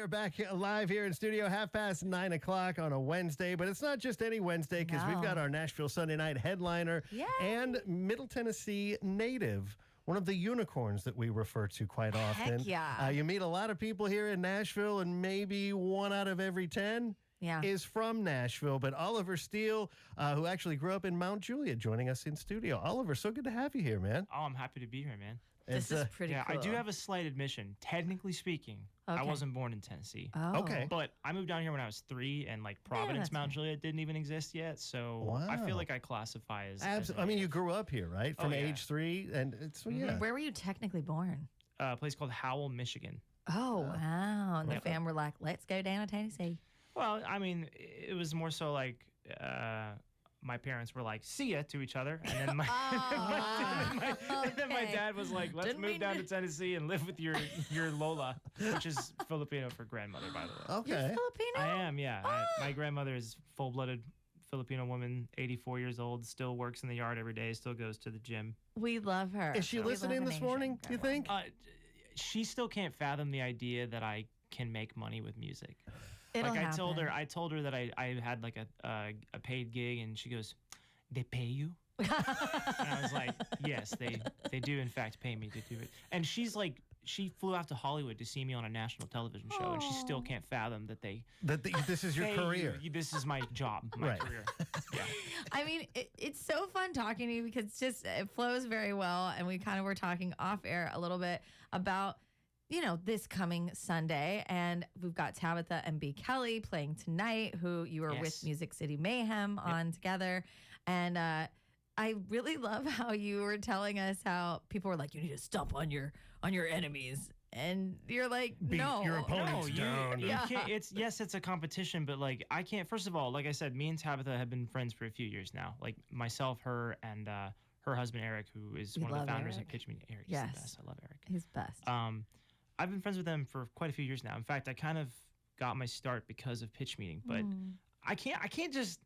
are back live here in studio, 9:30 on a Wednesday. But it's not just any Wednesday, because we've got our Nashville Sunday night headliner and Middle Tennessee native, one of the unicorns that we refer to quite often. Heck yeah. You meet a lot of people here in Nashville, and maybe 1 out of every 10 is from Nashville. But Oliver Steele, who actually grew up in Mount Juliet, joining us in studio. Oliver, so good to have you here, man. Oh, I'm happy to be here, man. This is pretty cool. I do have a slight admission. Technically speaking, I wasn't born in Tennessee. Oh. Okay. But I moved down here when I was 3, and like Providence, Mount Juliet didn't even exist yet. So I feel like I classify as... Absolutely. I mean, you grew up here, right? From age 3, and it's Where were you technically born? A place called Howell, Michigan. Oh, wow. And the fam were like, let's go down to Tennessee. Well, I mean, it was more so like... my parents were like, see ya to each other. And then my, and then my dad was like, let's move down to Tennessee and live with your Lola, which is Filipino for grandmother, by the way. Okay. You're Filipino? I am, yeah. My grandmother is full-blooded Filipino woman, 84 years old, still works in the yard every day, still goes to the gym. We love her. Is she listening this morning, do you think? She still can't fathom the idea that I can make money with music. It'll I happen. told her that I had like a paid gig, and she goes, "They pay you?" And I was like, "Yes, they do in fact pay me to do it." And she's like, she flew out to Hollywood to see me on a national television show, and she still can't fathom that this is your career. This is my job, my career. Yeah. I mean, it's so fun talking to you because it flows very well, and we kind of were talking off air a little bit about this coming Sunday, and we've got Tabitha and B. Kelly playing tonight, who you were with Music City Mayhem on together. And I really love how you were telling us how people were like, you need to stomp on your enemies. And you're like, no. Your opponent's down. You can't, it's a competition, but like I can't. First of all, like I said, me and Tabitha have been friends for a few years now. Like myself, her, and her husband Eric, who is one of the founders of Pitch Meeting. Eric is the best. I love Eric. He's best. I've been friends with them for quite a few years now. In fact, I kind of got my start because of Pitch Meeting, but I can't just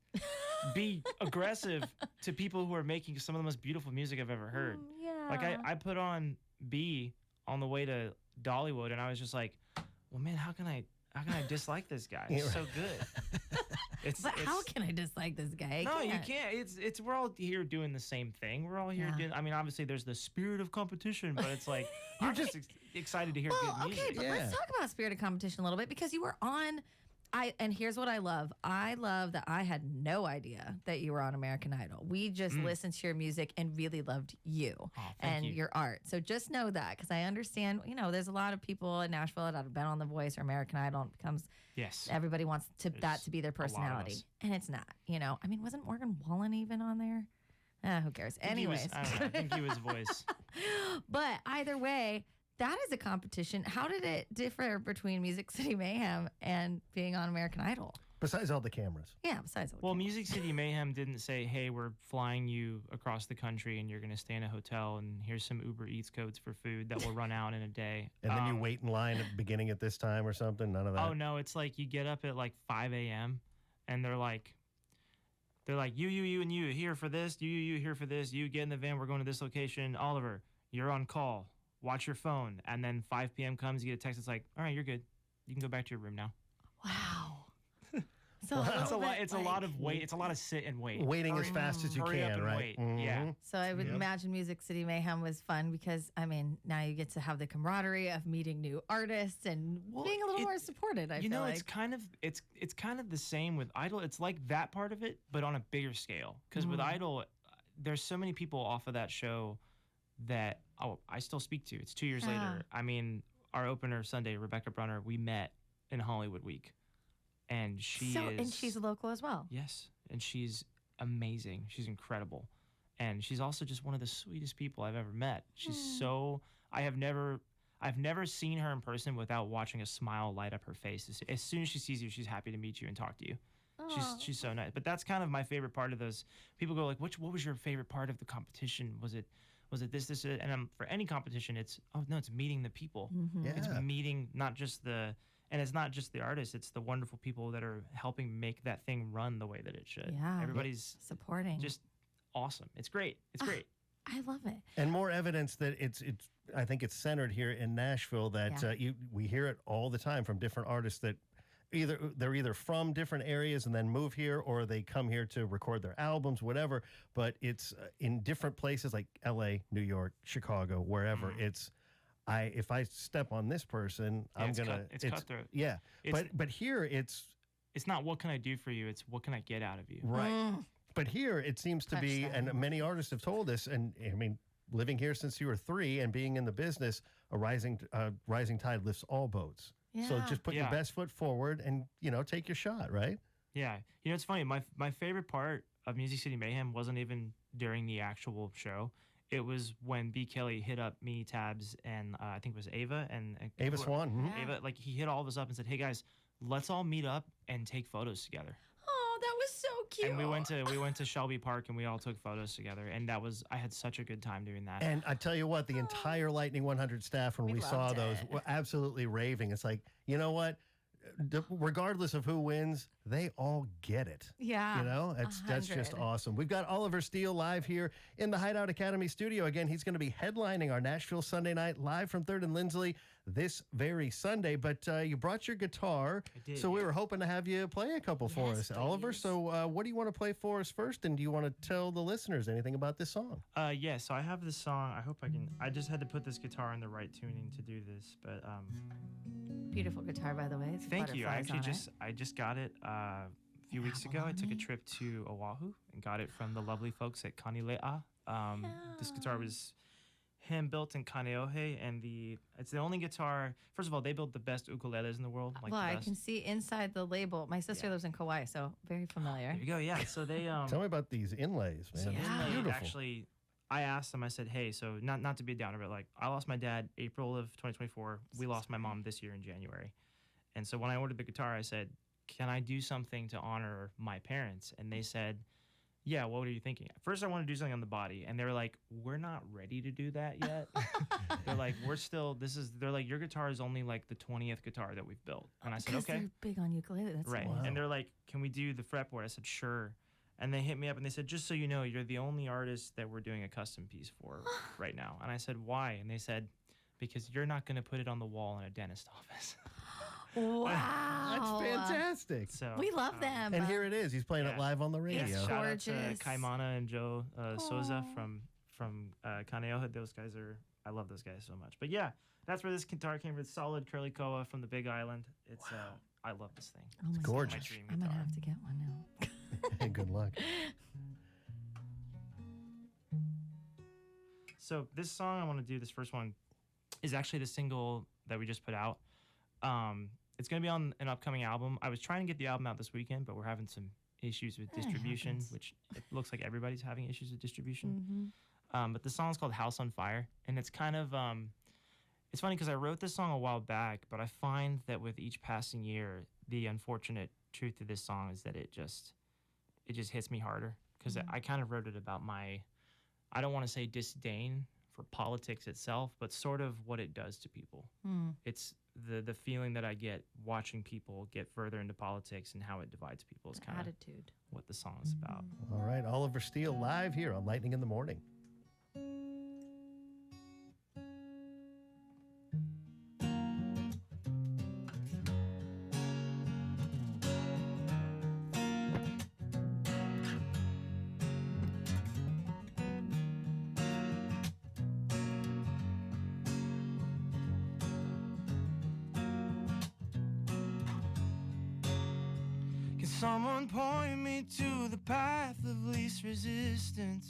be aggressive to people who are making some of the most beautiful music I've ever heard. Like I put on B on the way to Dollywood, and I was just like, well, man, how can I dislike this guy? He's so good. How can I dislike this guy? You can't. It's we're all here doing the same thing. We're all here doing. I mean, obviously, there's the spirit of competition, but it's like you're just excited to hear good music. Okay, but let's talk about spirit of competition a little bit, because you were on. And here's what I love. I love that I had no idea that you were on American Idol. We just listened to your music and really loved you and your art. So just know that, because I understand, there's a lot of people in Nashville that have been on The Voice or American Idol, and it becomes, everybody wants that to be their personality. And it's not, I mean, wasn't Morgan Wallen even on there? Who cares? Anyways. I think he was Voice. But either way, that is a competition. How did it differ between Music City Mayhem and being on American Idol? Besides all the cameras. Yeah, besides all the cameras. cameras. Music City Mayhem didn't say, hey, we're flying you across the country and you're going to stay in a hotel and here's some Uber Eats codes for food that will run out in a day. And then you wait in line at the beginning at this time or something? None of that? Oh, no. It's like you get up at like 5 a.m. and they're like, you, and you here for this. You here for this. You get in the van. We're going to this location. Oliver, you're on call. Watch your phone. And then 5 p.m. comes, you get a text that's like, all right, you're good. You can go back to your room now. Wow. So it's a lot of wait. It's a lot of sit and wait. Waiting as fast as you can, right? Wait. Yeah. So I would imagine Music City Mayhem was fun because, I mean, now you get to have the camaraderie of meeting new artists and being a little more supported. I feel like. It's kind of the same with Idol. It's like that part of it, but on a bigger scale. Because with Idol, there's so many people off of that show that I still speak to. It's 2 years later. I mean, our opener Sunday, Rebecca Brunner, we met in Hollywood Week. And and she's local as well. Yes. And she's amazing. She's incredible. And she's also just one of the sweetest people I've ever met. She's I've never seen her in person without watching a smile light up her face. As soon as she sees you, she's happy to meet you and talk to you. She's so nice. But that's kind of my favorite part of those. People go like, what was your favorite part of the competition? Was it this? And for any competition, it's meeting the people. It's meeting it's not just the artists, it's the wonderful people that are helping make that thing run the way that it should. Yeah. Everybody's supporting. Just awesome. It's great. It's great. I love it. And more evidence that it's. I think it's centered here in Nashville. That we hear it all the time from different artists that they're either from different areas and then move here, or they come here to record their albums, whatever. But it's in different places like L.A., New York, Chicago, wherever. It's if I step on this person, I'm gonna. It's cutthroat. Yeah, but here it's not what can I do for you. It's what can I get out of you. Right. But here it seems to be, and many artists have told us, and I mean, living here since you were 3 and being in the business, a rising tide lifts all boats. Yeah. So just put your best foot forward and, take your shot, right? Yeah. It's funny. My favorite part of Music City Mayhem wasn't even during the actual show. It was when B. Kelly hit up me, Tabs, and I think it was Ava. and Ava Swan. Mm-hmm. Ava, like, he hit all of us up and said, hey, guys, let's all meet up and take photos together. Oh, that was so cute. And we went to Shelby Park and we all took photos together, and I had such a good time doing that. And I tell you what, the entire Lightning 100 staff, when we saw those, were absolutely raving. It's like, you know what? Regardless of who wins, they all get it. Yeah. That's just awesome. We've got Oliver Steele live here in the Hideout Academy studio. Again, he's going to be headlining our Nashville Sunday night live from 3rd and Lindsley this very Sunday. But you brought your guitar, so we were hoping to have you play a couple for us, please. Oliver. So what do you want to play for us first? And do you want to tell the listeners anything about this song? Yeah, so I have this song. I hope I can. I just had to put this guitar in the right tuning to do this, but beautiful guitar, by the way. It's thank you. I actually I just got it a few weeks ago. I took a trip to Oahu and got it from the lovely folks at Kanile'a. This guitar was hand built in Kaneohe, and it's the only guitar. First of all, they build the best ukuleles in the world. Like, well, I can see inside the label. My sister lives in Kauai, so very familiar. There you go. Yeah. So they tell me about these inlays, man. So yeah. Beautiful. Actually, I asked them. I said, "Hey, so not to be a downer, but like I lost my dad April of 2024. We lost my mom this year in January, and so when I ordered the guitar, I said, can I do something to honor my parents?" And they said, yeah, what are you thinking? At first, I want to do something on the body, and they were like, we're not ready to do that yet. They're like, they're like, your guitar is only like the 20th guitar that we've built. And I said, okay. They're big on ukulele. That's right. Wow. And they're like, can we do the fretboard? I said, sure. And they hit me up and they said, just so you know, you're the only artist that we're doing a custom piece for right now. And I said, why? And they said, because you're not going to put it on the wall in a dentist office. Wow. That's fantastic. So we love them. And here it is. He's playing it live on the radio. It's Shout gorgeous. out to Kaimana and Joe Souza from Kaneohe. Those guys I love those guys so much. But yeah, that's where this guitar came from. Solid curly koa from the Big Island. It's I love this thing. Oh my gorgeous. My dream I'm guitar. going to have to get one now. Good luck. So this song I want to do, this first one, is actually the single that we just put out. It's going to be on an upcoming album. I was trying to get the album out this weekend, but we're having some issues with distribution, which it looks like everybody's having issues with distribution. But the song's called House on Fire, and it's kind of, it's funny because I wrote this song a while back, but I find that with each passing year, the unfortunate truth of this song is that it just hits me harder because I kind of wrote it about I don't want to say disdain for politics itself, but sort of what it does to people. It's the feeling that I get watching people get further into politics and how it divides people is kind of what the song is about. All right, Oliver Steele live here on Lightning in the Morning. Someone point me to the path of least resistance,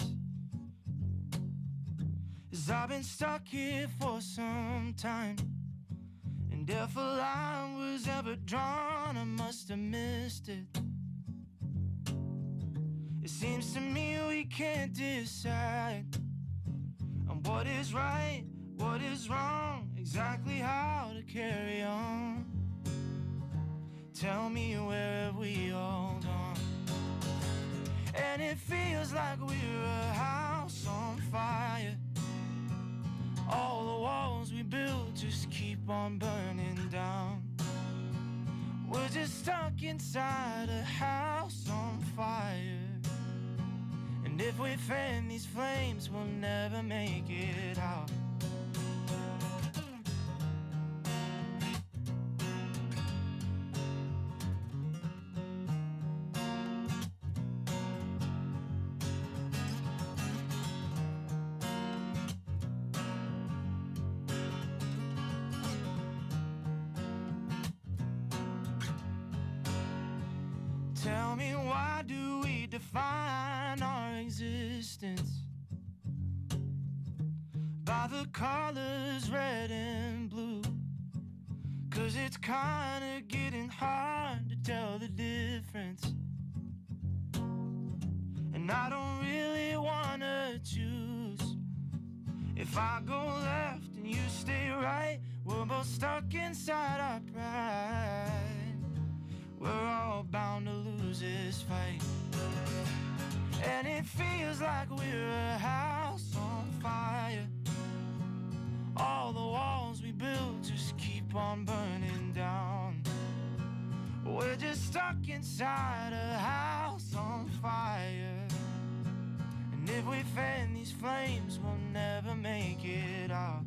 'cause I've been stuck here for some time, and if a line was ever drawn, I must have missed it. It seems to me we can't decide on what is right, what is wrong, exactly how to carry on. Tell me where have we all gone? And it feels like we're a house on fire. All the walls we built just keep on burning down. We're just stuck inside a house on fire, and And if we fan these flames, we'll never make it out. Tell me, why do we define our existence by the colors red and blue? 'Cause it's kinda getting hard to tell the difference, and I don't really wanna choose. If I go left and you stay right, we're both stuck inside our pride. We're all bound to lose this fight, and it feels like we're a house on fire. All the walls we built just keep on burning down. We're just stuck inside a house on fire, and if we fan these flames, we'll never make it out.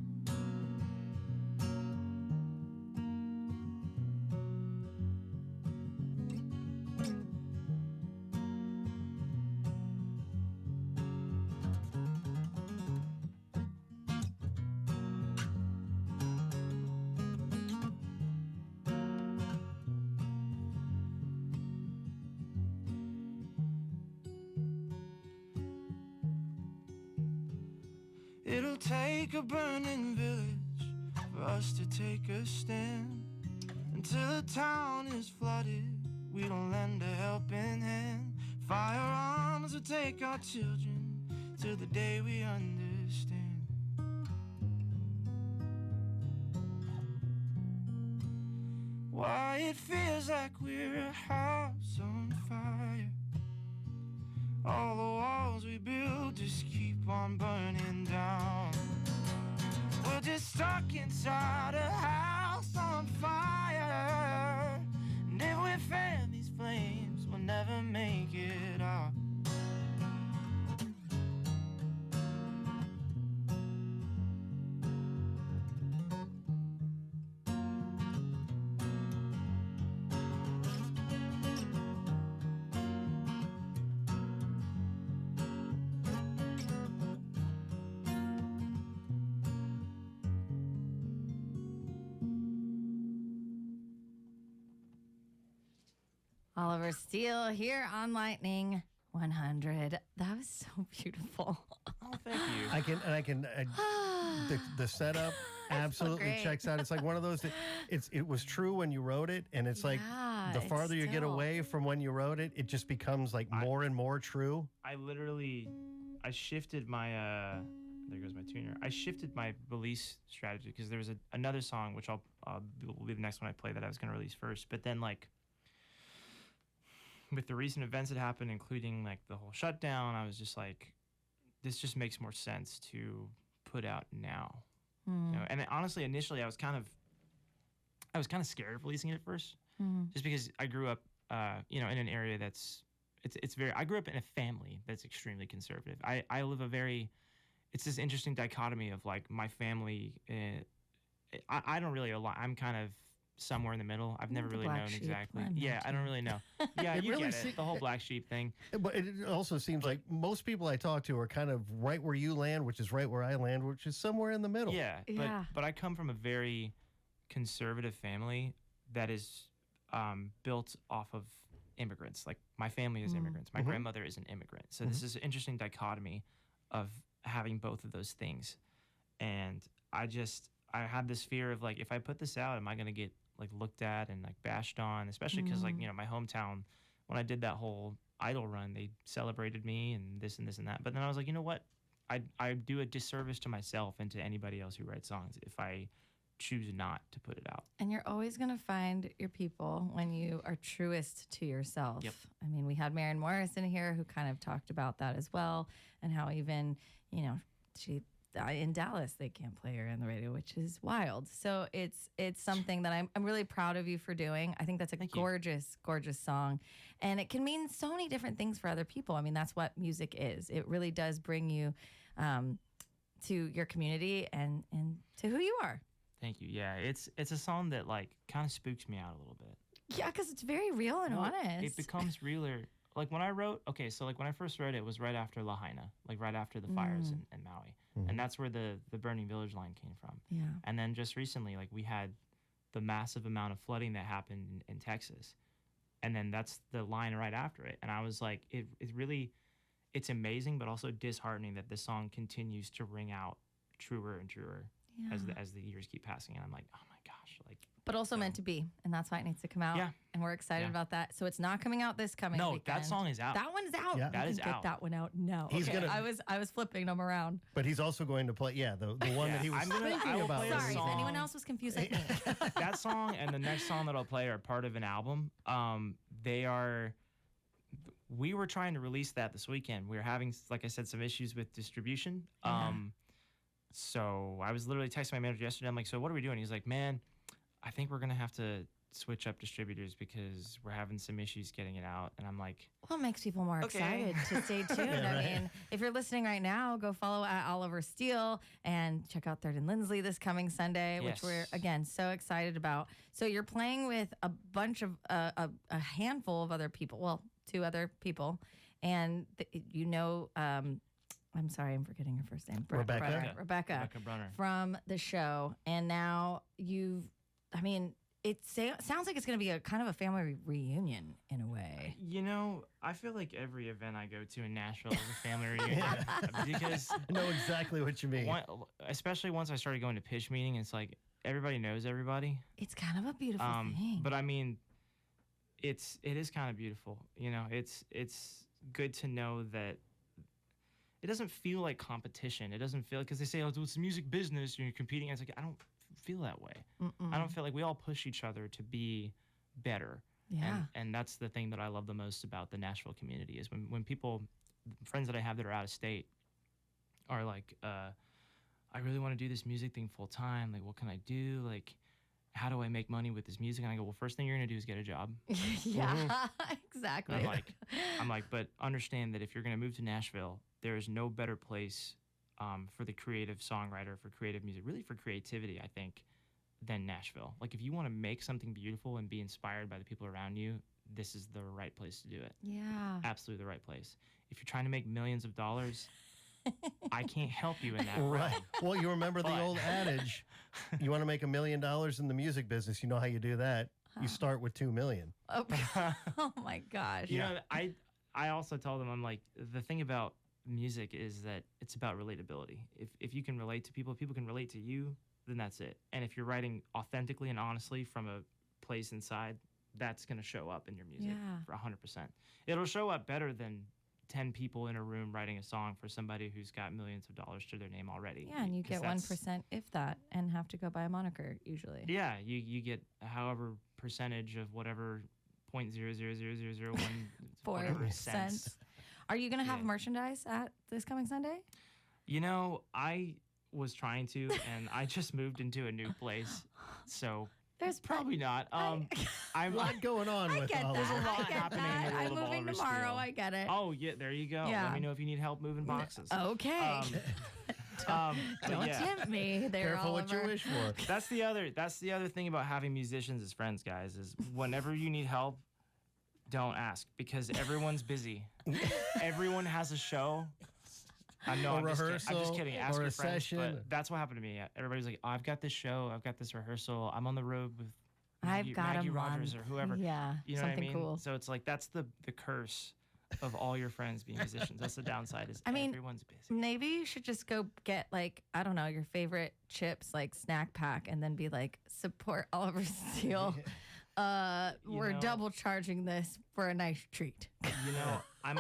It'll take a burning village for us to take a stand. Until the town is flooded, we don't lend a helping hand. Firearms will take our children till the day we understand. Why it feels like we're a house on fire. All the walls we build just keep on burning down. We're just stuck inside a house on fire, and if we fan these flames, we'll never make it out. Oliver Steele here on Lightning 100. That was so beautiful. Oh, thank you. I can. The setup absolutely great. checks out. It's like one of those. It was true when you wrote it, and it's like Yeah, the it's farther you get still- away from when you wrote it, it just becomes like more and more true. I shifted my, there goes my tuner. I shifted my release strategy because there was another song, which will be the next one I play that I was going to release first. But then, like, with the recent events that happened, including, like, the whole shutdown, I was just like, this just makes more sense to put out now. You know? And honestly, initially, I was kind of scared of releasing it at first, just because I grew up, in an area that's, I grew up in a family that's extremely conservative. I live it's this interesting dichotomy of, like, my family, I don't really align. I'm kind of somewhere in the middle. I've never The really black known sheep. exactly. I Yeah, I don't really know. Yeah, It you really get it. The whole black sheep thing. But it also seems like most people I talk to are kind of right where you land, which is right where I land, which is somewhere in the middle. Yeah, Yeah. but I come from a very conservative family that is built off of immigrants. Like, my family is immigrants. My grandmother is an immigrant. So this is an interesting dichotomy of having both of those things. And I had this fear of, like, if I put this out, am I going to get, like, looked at and, like, bashed on? Especially because, like, my hometown, when I did that whole Idol run, they celebrated me and this and this and that. But then I was like, you know what? I do a disservice to myself and to anybody else who writes songs if I choose not to put it out. And you're always going to find your people when you are truest to yourself. Yep. I mean, we had Maren Morris in here who kind of talked about that as well, and how even, she in Dallas they can't play her on the radio, which is wild. So it's something that I'm really proud of you for doing. I think that's a gorgeous song, and it can mean so many different things for other people. I mean, that's what music is. It really does bring you to your community and to who you are. Thank you. Yeah, it's a song that like kind of spooks me out a little bit. Yeah, because it's very real and honest. It becomes realer. Like when I wrote, so like when I first wrote it, it was right after Lahaina, like right after the fires in Maui. And that's where the Burning Village line came from. Yeah. And then just recently, like we had the massive amount of flooding that happened in Texas. And then that's the line right after it. And I was like, it really, it's amazing, but also disheartening that this song continues to ring out truer and truer as the years keep passing. And I'm like, oh my gosh, like. But also meant to be, and that's why it needs to come out. Yeah. And we're excited about that. So it's not coming out this coming weekend. That song is out. That one's out. Yeah. That is get out. that one out. No. He's okay. gonna- I was flipping them around. But he's also going to play, the one that he was I thinking will about. play a Sorry, if song. anyone else was confused like me. That song and the next song that I'll play are part of an album. We were trying to release that this weekend. We were having, like I said, some issues with distribution. So I was literally texting my manager yesterday. I'm like, so what are we doing? He's like, man, I think we're going to have to switch up distributors because we're having some issues getting it out. And I'm like, Well, it makes people more excited to stay tuned. Yeah, right. I mean, if you're listening right now, go follow at Oliver Steele and check out Third and Lindsley this coming Sunday, which we're, again, so excited about. So you're playing with a bunch of, a handful of other people, well, 2 other people. And I'm sorry, I'm forgetting her first name. Rebecca Brunner. from the show. And now it sounds like it's going to be a kind of a family reunion in a way. You know, I feel like every event I go to in Nashville is a family reunion because I know exactly what you mean. especially once I started going to pitch meeting, it's like everybody knows everybody. It's kind of a beautiful thing. But I mean, it is kind of beautiful. You know, it's good to know that it doesn't feel like competition. It doesn't feel, because they say, oh, it's music business, you're competing. And it's like, I don't feel that way. I don't feel like we all push each other to be better. Yeah. And that's the thing that I love the most about the Nashville community is when people, friends that I have that are out of state are like, I really want to do this music thing full time. Like, what can I do? Like, how do I make money with this music? And I go, well, first thing you're going to do is get a job. Yeah, exactly. And I'm like, but understand that if you're going to move to Nashville, there is no better place for the creative songwriter, for creative music, really for creativity, I think, than Nashville. Like, if you want to make something beautiful and be inspired by the people around you, this is the right place to do it. Yeah. Absolutely the right place. If you're trying to make millions of dollars, I can't help you in that Right. realm. Well, you remember the old adage, you want to make $1 million in the music business, you know how you do that. You start with $2 million. Oh, oh my gosh. You know, I also tell them, I'm like, the thing about music is that it's about relatability. If you can relate to people, if people can relate to you, then that's it. And if you're writing authentically and honestly from a place inside, that's going to show up in your music for 100%. It'll show up better than 10 people in a room writing a song for somebody who's got millions of dollars to their name already. Yeah, and you get 1%, if that, and have to go by a moniker usually. Yeah, you get however percentage of whatever 0.00001 whatever cents. Are you going to have merchandise at this coming Sunday? You know, I was trying to, and I just moved into a new place, so there's probably not. A lot going on with all that. this. There's a lot I get happening in the that. world I'm of moving Oliver tomorrow. Steele. I get it. Oh, yeah, there you go. Yeah. Let me know if you need help moving boxes. Okay. Don't tempt me there, Careful Oliver. what you wish for. That's the other thing about having musicians as friends, guys, is whenever you need help, don't ask, because everyone's busy. Everyone has a show. I know, I'm just kidding. Ask or your a friends, session. but that's what happened to me. Everybody's like, oh, I've got this show, I've got this rehearsal, I'm on the road with I've got Maggie a Rogers or whoever. Yeah, You know something what I mean? cool. So it's like, that's the curse of all your friends being musicians. That's the downside, is everyone's busy. Maybe you should just go get, like, I don't know, your favorite chips, like snack pack, and then be like, support Oliver Steele. We're double charging this for a nice treat. You know, I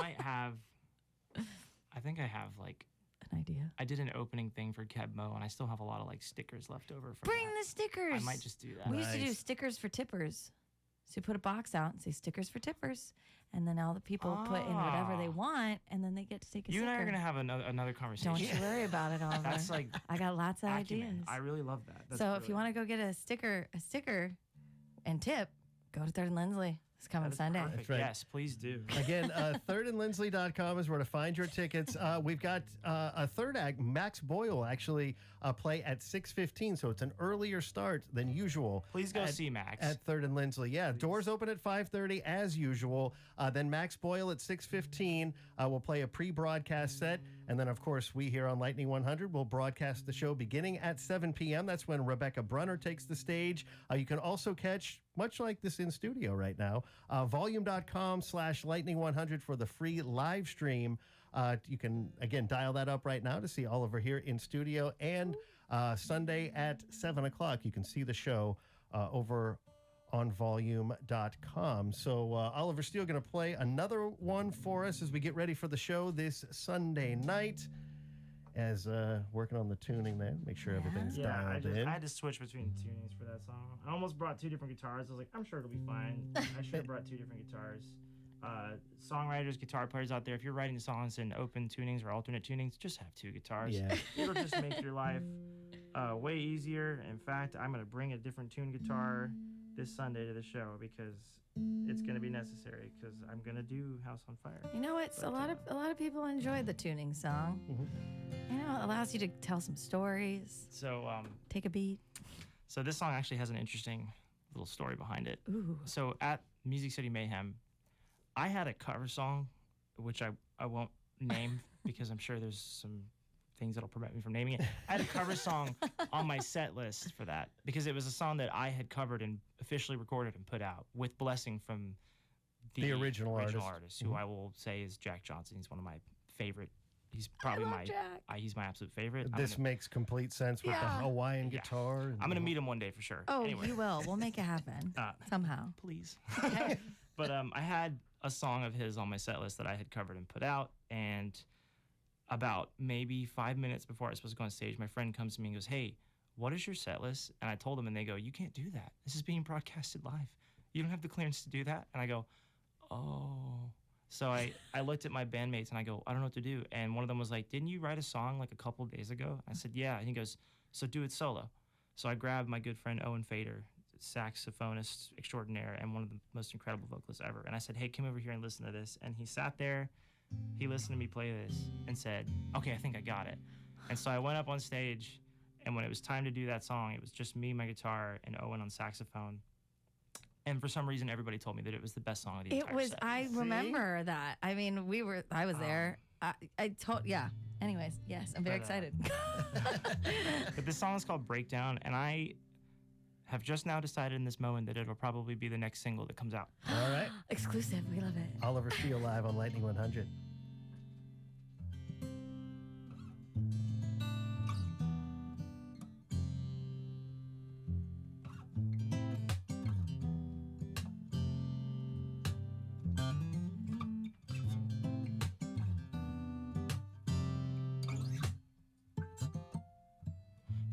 think I have like an idea. I did an opening thing for Kebmo, and I still have a lot of like stickers left over. Bring the stickers. I might just do that. We used to do stickers for tippers. So you put a box out and say stickers for tippers. And then all the people put in whatever they want, and then they get to take a You sticker. and I are going to have another conversation. Don't you worry about it, Oliver. That's like I got lots of acumen. ideas. I really love that. That's So if you want to go get a sticker and tip, go to 3rd and Lindsley. It's coming Sunday. Perfect. That's right. Yes, please do. Again, 3rdandlindsley.com is where to find your tickets. We've got a third act. Max Boyle will actually play at 6:15, so it's an earlier start than usual. Please go see Max. At 3rd and Lindsley. Yeah, doors open at 5:30 as usual. Then Max Boyle at 6:15 will play a pre-broadcast set. And then, of course, we here on Lightning 100 will broadcast the show beginning at 7 p.m. That's when Rebecca Brunner takes the stage. You can also catch, much like this in studio right now, volume.com/lightning100 for the free live stream. You can, again, dial that up right now to see Oliver here in studio. And Sunday at 7 o'clock, you can see the show over on volume.com. So Oliver Steele going to play another one for us as we get ready for the show this Sunday night. As working on the tuning there, make sure everything's dialed in. I had to switch between tunings for that song. I almost brought 2 different guitars. I was like, I'm sure it'll be fine. I should have brought 2 different guitars. Songwriters, guitar players out there, if you're writing songs in open tunings or alternate tunings, just have 2 guitars. Yeah. It'll just make your life way easier. In fact, I'm going to bring a different tune guitar this Sunday to the show because it's going to be necessary because I'm going to do House on Fire. You know what? A lot of people enjoy the tuning song. You know, it allows you to tell some stories. So take a beat. So this song actually has an interesting little story behind it. Ooh. So at Music City Mayhem, I had a cover song, which I won't name because I'm sure there's some things that'll prevent me from naming it. I had a cover song on my set list for that because it was a song that I had covered and officially recorded and put out with blessing from the original artist, who I will say is Jack Johnson. He's one of my favorite. He's probably he's my absolute favorite. This makes complete sense with the Hawaiian guitar. I'm gonna meet him one day for sure. Oh, anyway. You will. We'll make it happen somehow. Please. Okay. But I had a song of his on my set list that I had covered and put out, and about maybe 5 minutes before I was supposed to go on stage, my friend comes to me and goes, "Hey, what is your set list?" And I told him, and they go, "You can't do that. This is being broadcasted live. You don't have the clearance to do that." And I go, "Oh." So I looked at my bandmates and I go, "I don't know what to do." And one of them was like, "Didn't you write a song like a couple days ago?" I said, "Yeah." And he goes, "So do it solo." So I grabbed my good friend Owen Fader, saxophonist extraordinaire and one of the most incredible vocalists ever. And I said, "Hey, come over here and listen to this." And he sat there, he listened to me play this and said, "Okay, I think I got it." And so I went up on stage, and when it was time to do that song, it was just me, my guitar, and Owen on saxophone. And for some reason, everybody told me that it was the best song of the entire set. I remember that. I mean, I was there. Anyways, yes, I'm very excited. But this song is called Breakdown, and I have just now decided in this moment that it'll probably be the next single that comes out. All right. Exclusive. We love it. Oliver Steele live on Lightning 100.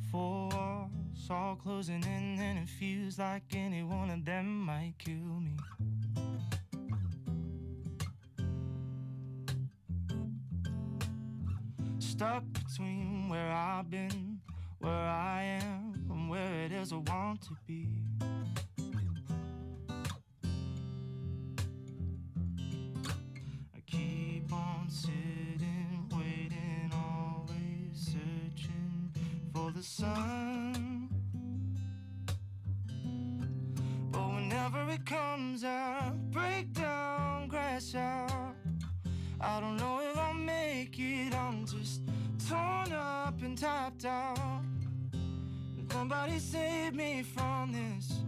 Four walls all closing in, and it feels like any one of them might kill me. Stuck between where I've been, where I am, and where it is I want to be. I keep on sitting, waiting, always searching for the sun. But whenever it comes, I break down, crash out. I don't know if I'll make it, I'm just torn up and tapped out. Somebody save me from this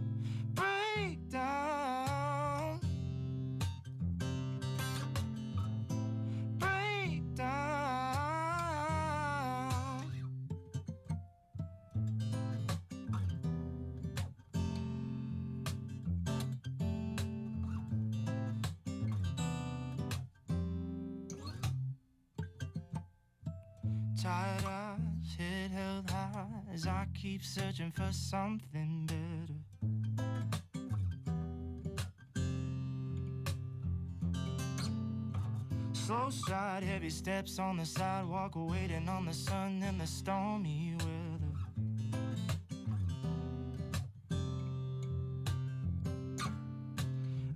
breakdown. Breakdown. Tired eyes, head held high as I keep searching for something better. Slow stride, heavy steps on the sidewalk, waiting on the sun in the stormy weather.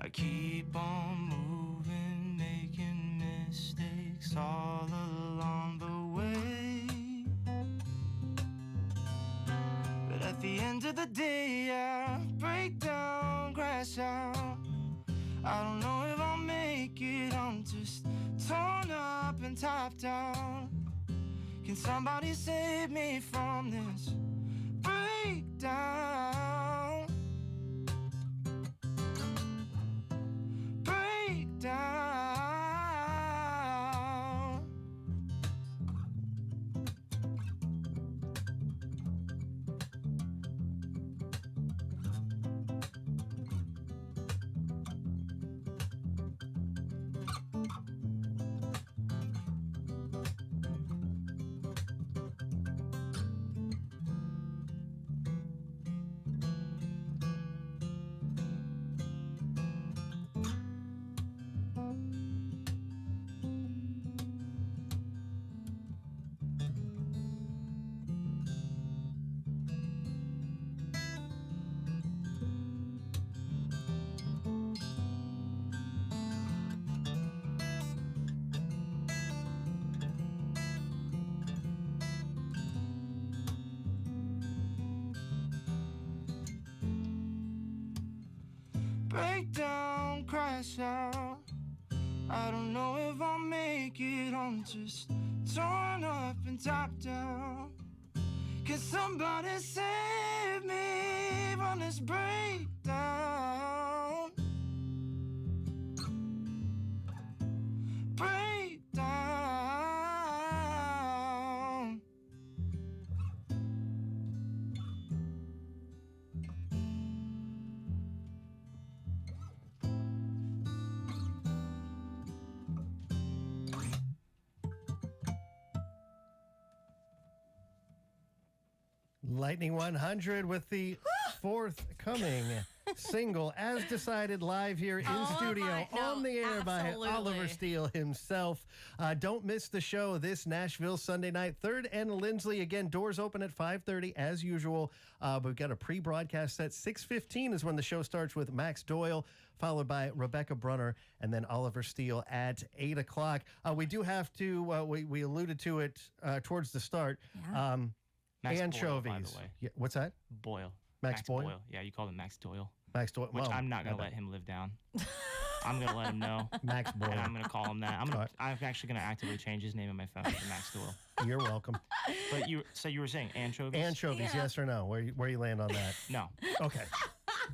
I keep on moving, making mistakes all along the way. But at the end of the day, I break down, crash out. I don't know if I'll make it, I'm just torn up and topped out. Can somebody save me from this breakdown? Breakdown. Break down, crash out. I don't know if I'll make it, I'm just torn up and topped out. Can somebody save me from this breakdown? Breakdown. Lightning 100 with the forthcoming single, as decided live here in studio on the air by Oliver Steele himself. Don't miss the show this Nashville Sunday night. 3rd and Lindsley. Again, doors open at 5:30 as usual. We've got a pre-broadcast set. 6:15 is when the show starts with Max Doyle, followed by Rebecca Brunner, and then Oliver Steele at 8 o'clock. We do have to, we alluded to it towards the start. Yeah. Max Anchovies. Boyle, by the way. Yeah, what's that? Boyle. Max Boyle? Yeah, you call him Max Doyle. Max Doyle. Which well, I'm not going to let him live down. I'm going to let him know. Max Boyle. And I'm going to call him that. I'm actually going to actively change his name in my phone to Max Doyle. You're welcome. But you were saying anchovies? Anchovies, yes or no? Where you land on that? No. Okay.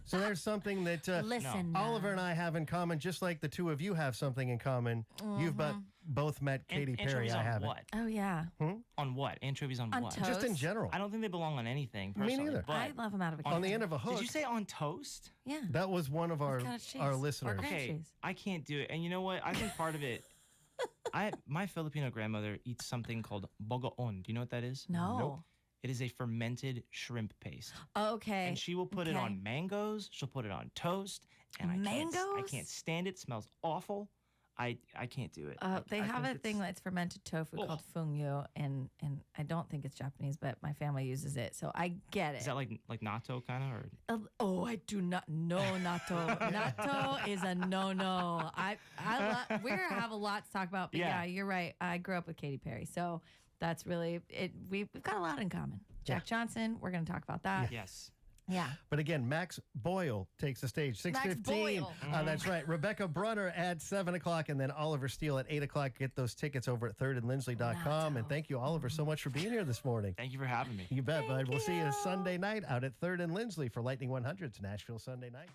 So there's something that Listen, Oliver and I have in common, just like the two of you have something in common. You've both met Katy Perry. Anchovies I on haven't. what? Oh, yeah. On what? Anchovies on what? toast. Just in general. I don't think they belong on anything, personally. Me neither. But I love them out of a can. On the end of a hook. did you say on toast? Yeah. That was one of our got cheese. listeners. Or Okay, cheese. I can't do it. And you know what? I think part of it, my Filipino grandmother eats something called bogoon. Do you know what that is? No. Nope. It is a fermented shrimp paste. Okay. And she will put it on mangoes. She'll put it on toast. And I Mangoes? can't stand it. It smells awful. I can't do it. They I have think a thing that's fermented tofu called fungyo, and I don't think it's Japanese, but my family uses it, so I get it. Is that like natto kind of? Or? Oh, I do not know natto. Natto is a no-no. We have a lot to talk about, but yeah, you're right. I grew up with Katy Perry, so that's really it. We've got a lot in common. Jack Johnson, we're going to talk about that. Yes. Yeah. But again, Max Boyle takes the stage. 6:15. Boyle. That's right. Rebecca Brunner at 7 o'clock, and then Oliver Steele at 8 o'clock. Get those tickets over at thirdandlindsley.com. And thank you, Oliver, so much for being here this morning. Thank you for having me. You bet, bud. We'll see you Sunday night out at 3rd and Lindsley for Lightning 100's Nashville Sunday night.